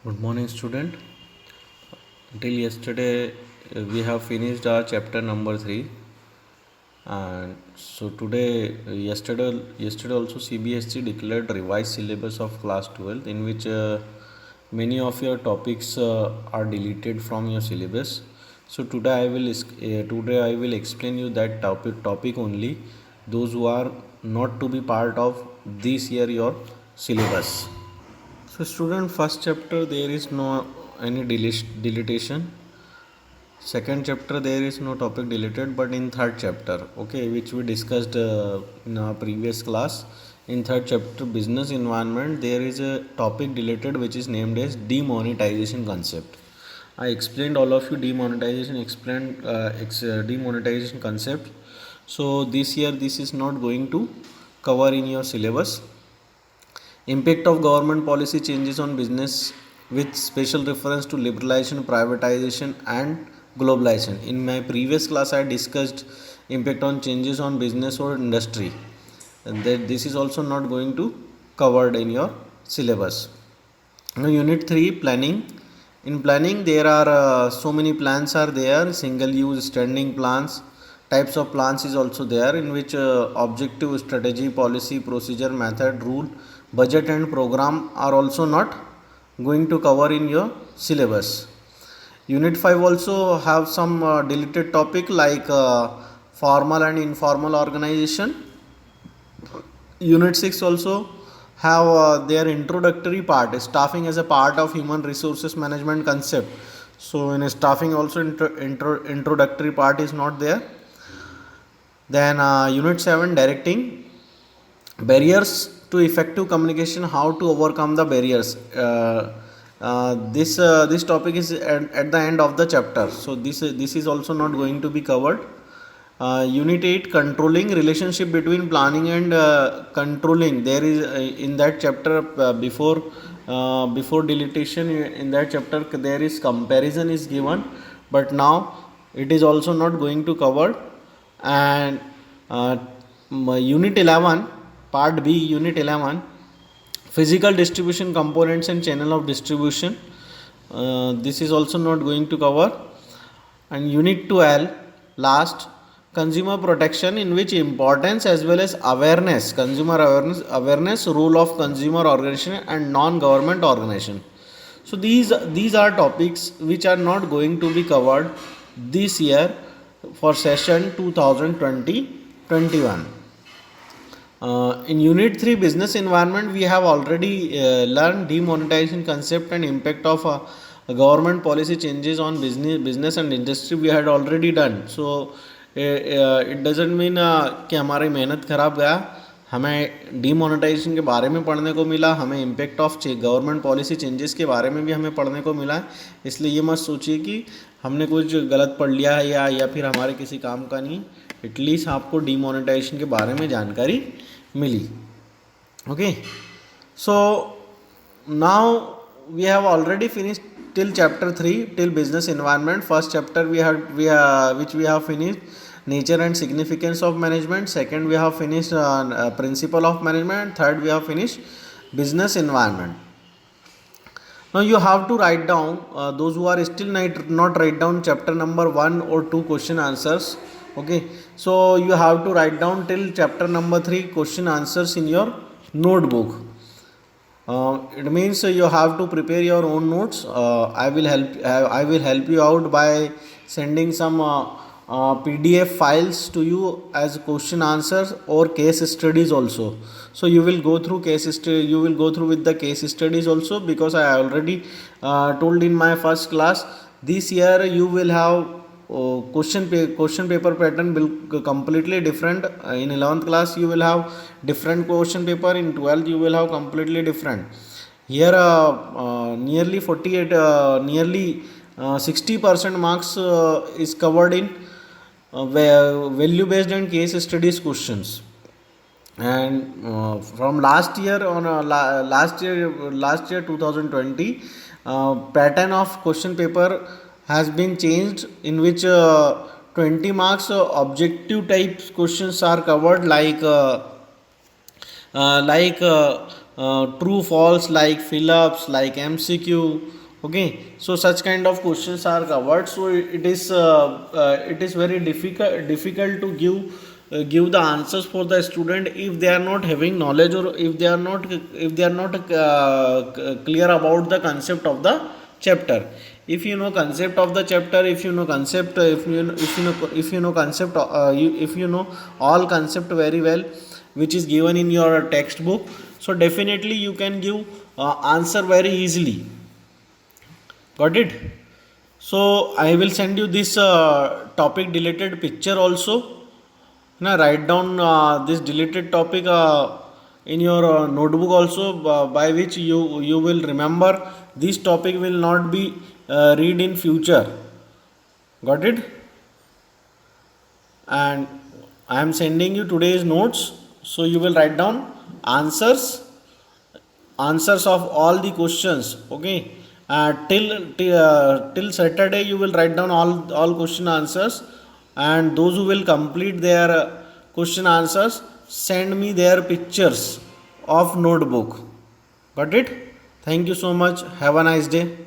Good morning, student. Until yesterday, we have finished our chapter number 3, and so yesterday also CBSE declared revised syllabus of class 12, in which many of your topics are deleted from your syllabus. So today I will explain you that topic only, those who are not to be part of this year your syllabus. So student, first chapter there is no any deletion. Second chapter there is no topic deleted, but in third chapter, okay, which we discussed in our previous class, in third chapter business environment, there is a topic deleted which is named as demonetization concept. I explained all of you demonetization concept. So this year this is not going to cover in your syllabus. Impact of government policy changes on business with special reference to liberalization, privatization and globalization. In my previous class I discussed impact on changes on business or industry, and that this is also not going to covered in your syllabus. Now unit 3, planning. In planning there are so many plans are there, single use, standing plans, types of plans is also there, in which objective, strategy, policy, procedure, method, rule, budget and program are also not going to cover in your syllabus. Unit 5 also have some deleted topic like formal and informal organization. Unit 6 also have their introductory part, staffing as a part of human resources management concept. So in staffing also introductory part is not there. Then unit 7, directing, barriers to effective communication, how to overcome the barriers. This topic is at the end of the chapter, so this is also not going to be covered. Unit 8, controlling, relationship between planning and controlling. There is in that chapter before deletion, in that chapter there is comparison is given, but now it is also not going to cover. And unit 11, part B, unit 11, physical distribution components and channel of distribution. This is also not going to cover. And unit 12, last, consumer protection, in which importance as well as awareness, consumer awareness, role of consumer organization and non-government organization. So these are topics which are not going to be covered this year for session 2020-21. In unit 3, business environment, we have already learned demonetization concept and impact of government policy changes on business and industry. We had already done. So it doesn't mean कि हमारी मेहनत ख़राब गया. हमें demonetisation के बारे में पढ़ने को मिला, हमें impact of government policy changes के बारे में भी हमें पढ़ने को मिला. इसलिए ये मत सोचिए कि हमने कुछ गलत पढ़ लिया है या फिर हमारे किसी काम का नहीं. एटलीस्ट आपको डीमोनेटाइजेशन के बारे में जानकारी मिली. Okay, so now we have already finished till chapter 3, till business environment. First chapter we have finished nature and significance of management. Second we have finished principle of management. Third we have finished business environment. Now you have to write down, those who are still not write down chapter number 1 or 2 question answers. Okay, so you have to write down till chapter number 3 question answers in your notebook. It means you have to prepare your own notes. I will help you out by sending some PDF files to you as question answers or case studies also. So you will go through with the case studies also, because I already told in my first class, this year you will have question paper pattern will completely different. In 11th class you will have different question paper, in 12th you will have completely different. Here nearly 60% marks is covered in value based and case studies questions. And from last year 2020, pattern of question paper has been changed, in which 20 marks objective type questions are covered, like true false, like fill ups, like MCQ. Okay, so such kind of questions are covered. So it is very difficult to give the answers for the student if they are not having knowledge, or if they are not clear about the concept of the chapter. If you know concept of the chapter, if you know concept, if you know concept, if you know all concept very well, which is given in your textbook, so definitely you can give answer very easily. Got it? So I will send you this topic deleted picture also. Now write down this deleted topic in your notebook also, by which you will remember this topic will not be read in future. Got it? And I am sending you today's notes, so you will write down answers of all the questions. Okay, till Saturday you will write down all question answers, and those who will complete their question answers, send me their pictures of notebook. Got it? Thank you so much. Have a nice day.